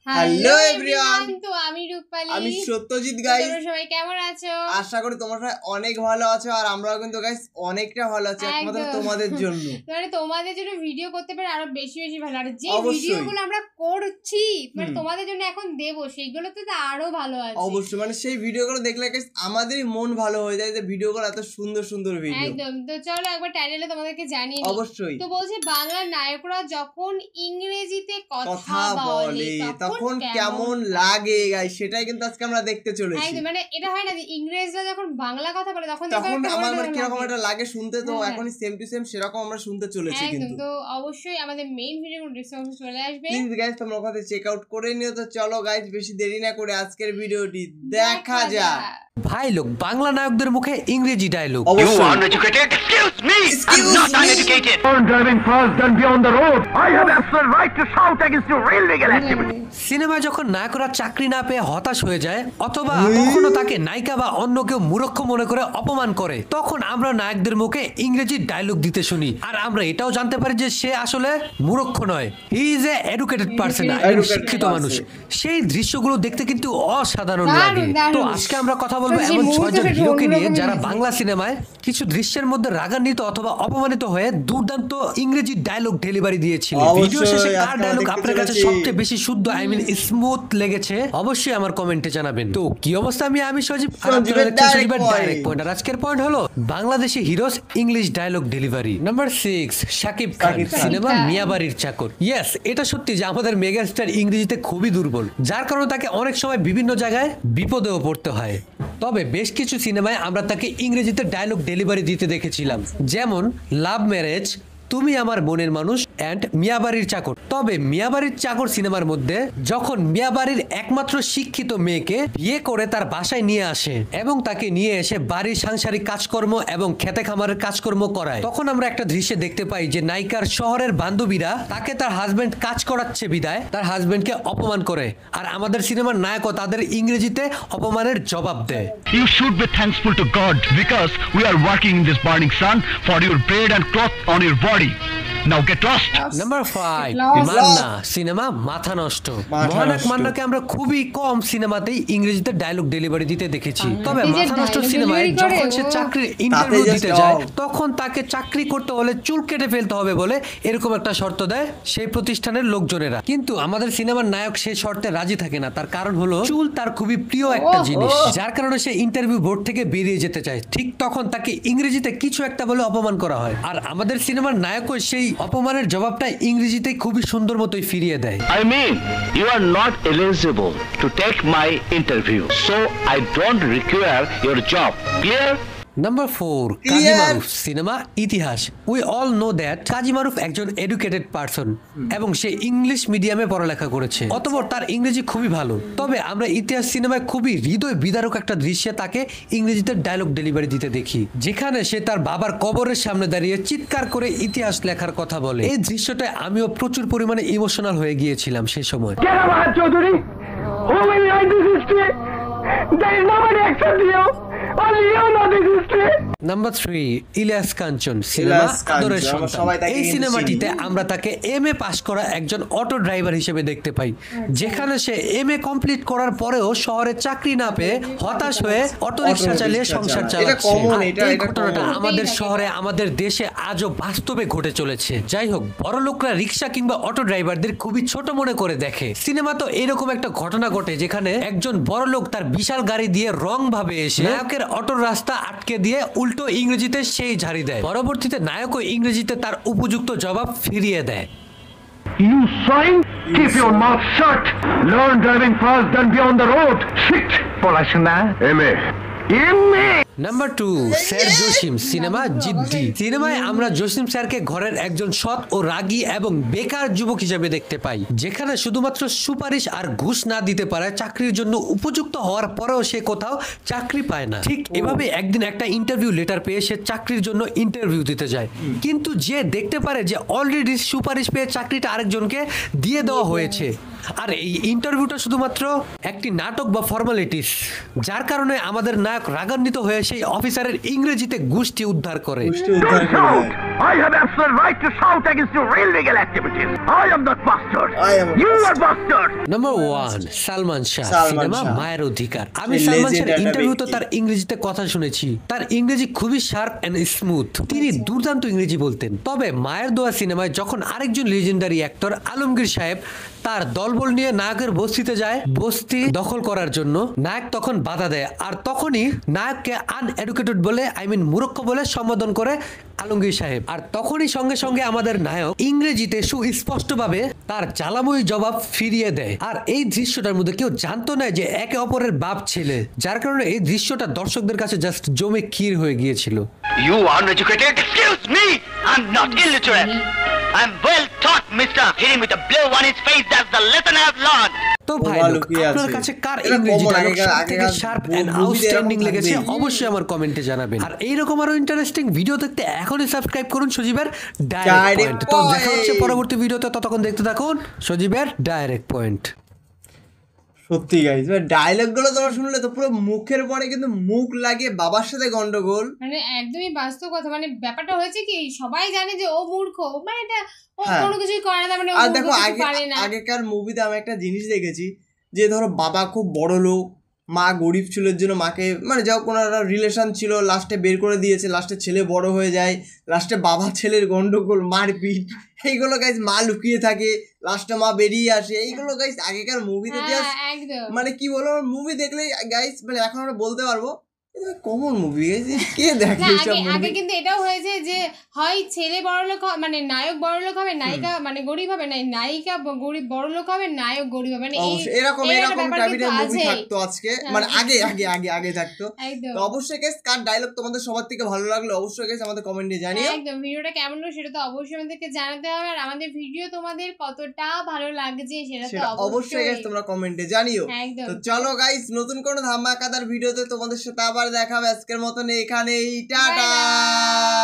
Hello everyone, তো আমি রূপালী, আমি সত্যজিৎ গাইস। তোমরা সবাই কেমন আছো? আশা করি তোমরা সবাই অনেক ভালো আছো, আর আমরাও কিন্তু গাইস অনেকটা ভালো আছি, একমাত্র তোমাদের জন্য। মানে তোমাদের জন্য ভিডিও করতে পারে আরো বেশি বেশি ভালো, আর যে অবশ্যই। ভিডিওগুলো আমরা করছি মানে তোমাদের জন্য এখন দেবো, সেইগুলো তো আরো ভালো আছে। অবশ্যই, মানে সেই ভিডিওগুলো দেখলে গাইস আমাদেরই মন ভালো হয়ে যায় যে ভিডিওগুলো এত সুন্দর সুন্দর ভিডিও। একদম। তো চলো একবার টাইটেলে তোমাদেরকে জানিয়ে দিই। অবশ্যই। তো বলছে বাংলার নায়করা যখন ইংরেজিতে কথা বলে তখন কেমন লাগে গাইস, সেটাই কিন্তু আজকে আমরা দেখতে চলেছি। একদম, মানে এটা হয় না যে ইংরেজরা যখন বাংলা কথা বলে তখন আমার মানে কিরকম একটা লাগে শুনতে, তো এখনই সেম টু সেম সেরকম আমরা শুনতে চলেছি। কিন্তু তো অবশ্যই আমাদের মেইন ভিডিও ডিসক্রিপশনে চলে আসবে, প্লিজ গাইস তোমরা ওখানে চেক আউট করে নিও। তো চলো গাইস বেশি দেরি না করে আজকের ভিডিওটি দেখা যাক। ভাই লোক বাংলা নায়কদের মুখে ইংরেজি dialogue. You uneducated? Excuse me! I'm not uneducated! On driving fast and beyond the road, I have absolute right to shout against your illegal activity. সিনেমায় যখন নায়করা চাকরি না পেয়ে হতাশ হয়ে যায় অথবা কখনো তাকে নায়িকা বা অন্য কেউ মূর্খ মনে করে অপমান করে, তখন আমরা নায়কদের মুখে ইংরেজি ডায়লগ দিতে শুনি, আর আমরা এটাও জানতে পারি যে সে আসলে মূর্খ নয়, he is a educated person, একজন শিক্ষিত মানুষ। সেই দৃশ্যগুলো দেখতে কিন্তু অসাধারণ লাগে। তো আজকে আমরা কথা বলবো এমন 6 জন হিরোকে নিয়ে যারা বাংলা সিনেমায় কিছু দৃশ্যের মধ্যে রাগান্বিত অথবা অপমানিত হয়ে দুর্দান্ত ইংরেজি ডায়লগ ডেলিভারি দিয়েছিল। ভিডিও শেষে কার ডায়লগ আপনার কাছে সবচেয়ে বেশি শুদ্ধ স্মুথ লেগেছে অবশ্যই আমার কমেন্টে জানাবেন। তো কি অবস্থা, আমি সজীব, আর আপনারা দেখছেন সজীবের ডাইরেক্ট পয়েন্ট। আর আজকের পয়েন্ট হলো Bangladeshi heroes English dialogue delivery. Number 6, Shakib Khan, cinema মিয়াবাড়ির চাকর। ইয়েস, এটা সত্যি যে আমাদের মেগাস্টার ইংরেজিতে খুবই দুর্বল, যার কারণে তাকে অনেক সময় বিভিন্ন জায়গায় বিপদেও পড়তে হয়। তবে বেশ কিছু সিনেমায় আমরা তাকে ইংরেজিতে ডায়লগ ডেলিভারি দিতে দেখেছিলাম, যেমন লাভ ম্যারেজ, তুমি আমার বোনের মানুষ এন্ড মিয়াবাড়ির চাকর। তবে মিয়াবাড়ির চাকর সিনেমার মধ্যে যখন মিয়াবাড়ির একমাত্র শিক্ষিত মেয়েকে বিয়ে করে তার বাসায় নিয়ে আসে এবং তাকে নিয়ে এসে বাড়ির সাংসারিক কাজকর্ম এবং খেতে খামারের কাজকর্ম করায়, তখন আমরা একটা দৃশ্যে দেখতে পাই যে নায়িকার শহরের বান্ধবীরা তাকে তার হাজবেন্ড কাজ করাচ্ছে বিদায় তার হাজবেন্ডকে অপমান করে, আর আমাদের সিনেমার নায়কও তাদের ইংরেজিতে অপমানের জবাব দেয়। You should be thankful to God because we are working in this burning sun for your bread and cloth on your body. Now get lost. Number 5, Manna, cinema মাথা নষ্ট। মহানায়ক মান্নাকে আমরা খুবই কম সিনেমাতেই ইংরেজিতে ডায়লগ ডেলিভারি দিতে দেখেছি। তবে মাথা নষ্ট সিনেমায় যখন সে চাকরির ইন্টারভিউ দিতে যায় তখন তাকে চাকরি করতে হলে চুল কেটে ফেলতে হবে বলে এরকম একটা শর্ত দেয় সেই প্রতিষ্ঠানের লোকজনেরা। কিন্তু আমাদের সিনেমার নায়ক সেই শর্তে রাজি থাকে না, তার কারণ হলো চুল তার খুবই প্রিয় একটা জিনিস, যার কারণে সে ইন্টারভিউ বোর্ড থেকে বেরিয়ে যেতে চায়। ঠিক তখন তাকে ইংরেজিতে কিছু একটা বলে অপমান করা হয়, আর আমাদের সিনেমার নায়কও সেই অপমানের জবাবটা ইংরেজিতে খুবই সুন্দর মতোই ফিরিয়ে দেয়। I mean, you are not eligible to take my interview, so I don't require your job. Clear? Number 4, Kazi Maruf, cinema ইতিহাস। We all know that Kazi Maruf একজন এডুকেটেড পারসন এবং সে ইংলিশ মিডিয়ামে পড়ালেখা করেছে, অতঃপর তার ইংরেজি খুবই ভালো। তবে আমরা ইতিহাস সিনেমায় খুবই হৃদয় বিদারক একটা দৃশ্যে তাকে ইংরেজিতে ডায়লগ ডেলিভারি দিতে দেখি, যেখানে সে তার বাবার কবরের সামনে দাঁড়িয়ে চিৎকার করে ইতিহাস লেখার কথা বলে। এই দৃশ্যটায় আমিও প্রচুর পরিমাণে ইমোশনাল হয়ে গিয়েছিলাম সেই সময়। Chaudhary, who will write this history? There is nobody except you. Only you know this history. Number 3, Ilias Kanchan, cinema আদরের সন্তান। এই সিনেমাটিতে আমরা তাকে এমএ পাস করা একজন অটো ড্রাইভার হিসেবে দেখতে পাই, যেখানে সে এমএ কমপ্লিট করার পরেও শহরে চাকরি না পেয়ে হতাশ হয়ে অটো রিকশা চালিয়ে সংসার চালাচ্ছে। এই ঘটনাটা আমাদের শহরে আমাদের দেশে আজও বাস্তবে ঘটে চলেছে। যাই হোক, বড় লোকরা রিকশা কিংবা অটো ড্রাইভারদের খুবই ছোট মনে করে দেখে। সিনেমা তো এরকম একটা ঘটনা ঘটে যেখানে একজন বড় লোক তার বিশাল গাড়ি দিয়ে রং ভাবে এসে নায়কের অটোর রাস্তা আটকে দিয়ে উল্টো ইংরেজিতে সেই ঝাড়ি দেয়। পরবর্তীতে নায়কও ইংরেজিতে তার উপযুক্ত জবাব ফিরিয়ে দেয়। You swine, keep your mouth shut. Learn driving fast and beyond the road. Shit, Polashna. Amen. Number 2, sir Jasim, cinema Jiddi. সিনেমায় আমরা জসিম স্যারকে ঘরের একজন সৎ ও রাগী এবং বেকার যুবক হিসেবে দেখতে পাই, যেখানে শুধুমাত্র সুপারিশ আর ঘুষ না দিতে পারে চাকরির জন্য উপযুক্ত হওয়ার পরেও সে কোথাও চাকরি পায় না। ঠিক এভাবে একদিন একটা ইন্টারভিউ লেটার পেয়ে সে চাকরির জন্য ইন্টারভিউ দিতে যায়, কিন্তু যে দেখতে পারে যে অলরেডি সুপারিশ পেয়ে চাকরিটা আরেকজনকে দিয়ে দেওয়া হয়েছে, আর এই ইন্টারভিউটা শুধুমাত্র একটি নাটক বা ফর্মালিটিস, যার কারণে আমাদের নায়ক রাগান্বিত হয়ে সেই অফিসারের ইংরেজিতে গুষ্টি উদ্ধার করে। গোষ্ঠী উদ্ধার Don't করে shout! দেয়। I have absolute right to shout against your illegal activities. I am not bastard. I am a You are bastard. bastard. Number 1, Salman Shah, Salman cinema Shah. মায়ের অধিকার। আমি সেই সালমান legend শাহের একটা ইন্টারভিউতে ব্যক্তি। তার ইংরেজিতে কথা শুনেছি। তার ইংরেজি খুবই শার্প এন্ড স্মুথ। তিনি দুর্দান্ত ইংরেজি বলতেন। তবে মায়ের দোয়া সিনেমায় যখন আরেকজন লিজেন্ডারি অ্যাক্টর আলমগীর সাহেব তার দলবল নিয়ে নায়কের বস্তিতে যায় বস্তি দখল করার জন্য, নায়ক তখন বাধা দেয় আর তখনই নায়ককে আনএডুকেটেড বলে মূর্খ বলে সম্বোধন করে আলমগীর সাহেব। আর তখনই সঙ্গে সঙ্গে আমাদের নায়ক ইংরেজিতে সুস্পষ্টভাবে তার জ্বালাময়ী জবাব ফিরিয়ে দেয়। আর এই দৃশ্যটার মধ্যে কেউ জানতো না যে একে অপরের বাপ ছেলে, যার কারণে এই দৃশ্যটা দর্শকদের কাছে জাস্ট জমে ক্ষীর হয়ে গিয়েছিল। You are uneducated? Excuse me! I'm not illiterate. I'm well taught, mister. Hitting with a blow on his face, that's the lesson I've learned. তো ভাই ওমা লোক, লুকিয়ে আপনার আছে। কাছে কার এটা ইংরেজি common, ডায়লগ আগেকার- সবথেকে আগেকার শার্প movie এন্ড তে আউটস্ট্যান্ডিং এরকম লেগেছে থাকবেই। অবশ্যই আমার কমেন্টে জানাবেন। আর এইরকম আরো ইন্টারেস্টিং ভিডিও দেখতে এখনই সাবস্ক্রাইব করুন সজীবের ডাইরেক্ট Direct পয়েন্ট। তো দেখা হচ্ছে Point। পরবর্তী ভিডিওতে, ততক্ষণ দেখতে থাকুন সজীবের ডাইরেক্ট পয়েন্ট। সত্যি গাইজ ডায়লগ গুলো তোমরা শুনলে তো পুরো মুখের পরে কিন্তু মুখ লাগিয়ে বাবার সাথে গন্ডগোল। মানে একদমই বাস্তব কথা। মানে ব্যাপারটা হয়েছে কি, সবাই জানে যে ও মূর্খ, মানে এটা ও হ্যাঁ। কোনো কিছুই করে না, তার মানে ও আর মূর্খ, দেখো কিছু পারে না। আগেকার মুভিতে আমি একটা জিনিস দেখেছি যে ধরো বাবা খুব বড় লোক, মা গরিব ছিল, এর জন্য মাকে মানে যাও কোনো একটা রিলেশন ছিল, লাস্টে বের করে দিয়েছে, লাস্টে ছেলে বড় হয়ে যায়, লাস্টে বাবা ছেলের গন্ডগোল, মারপিট, এইগুলো গাইজ মা লুকিয়ে থাকে, লাস্টে মা বেরিয়ে আসে, এইগুলো গাইজ আগেকার মুভিতে হ্যাঁ, একদম। মানে কি বলবো, মুভি দেখলে গাইজ মানে এখন আমরা বলতে পারবো কমন মুভি গাইজ, কে দেখে না, এইসব আগে মুভি? কিন্তু এটাও হয়েছে যে হয় ছেলে বড়লোক মানে নায়ক বড়লোক হবে, নায়িকা মানে গরিব হবে, নায়িকা গরিব বড়লোক হবে, নায়ক গরিব হবে, মানে অবশ্যই এরকম এই একটা এরকম ব্যাপার টাইপের কিন্তু মুভি আছেই। থাকতো আজকে, মানে আগে থাকতো। একদম তো অবশ্যই গাইস কার ডায়লগ তোমাদের সবার থেকে ভালো লাগলো অবশ্যই গাইস আমাদের কমেন্টে জানিও। একদম ভিডিওটা কেমন হলো সেটা তো অবশ্যই আমাদেরকে জানাতে হবে, আর আমাদের ভিডিও তোমাদের কতটা ভালো লাগছে সেটা তো সেটা অবশ্যই গাইস অবশ্যই। তোমরা কমেন্টে জানিও। একদম। তো চলো গাইস নতুন কোনো ধামাকাদার ভিডিওতে তোমাদের সাথে আবার দেখা হবে। আজকের মতন এখানেই, টাটা। Bye bye।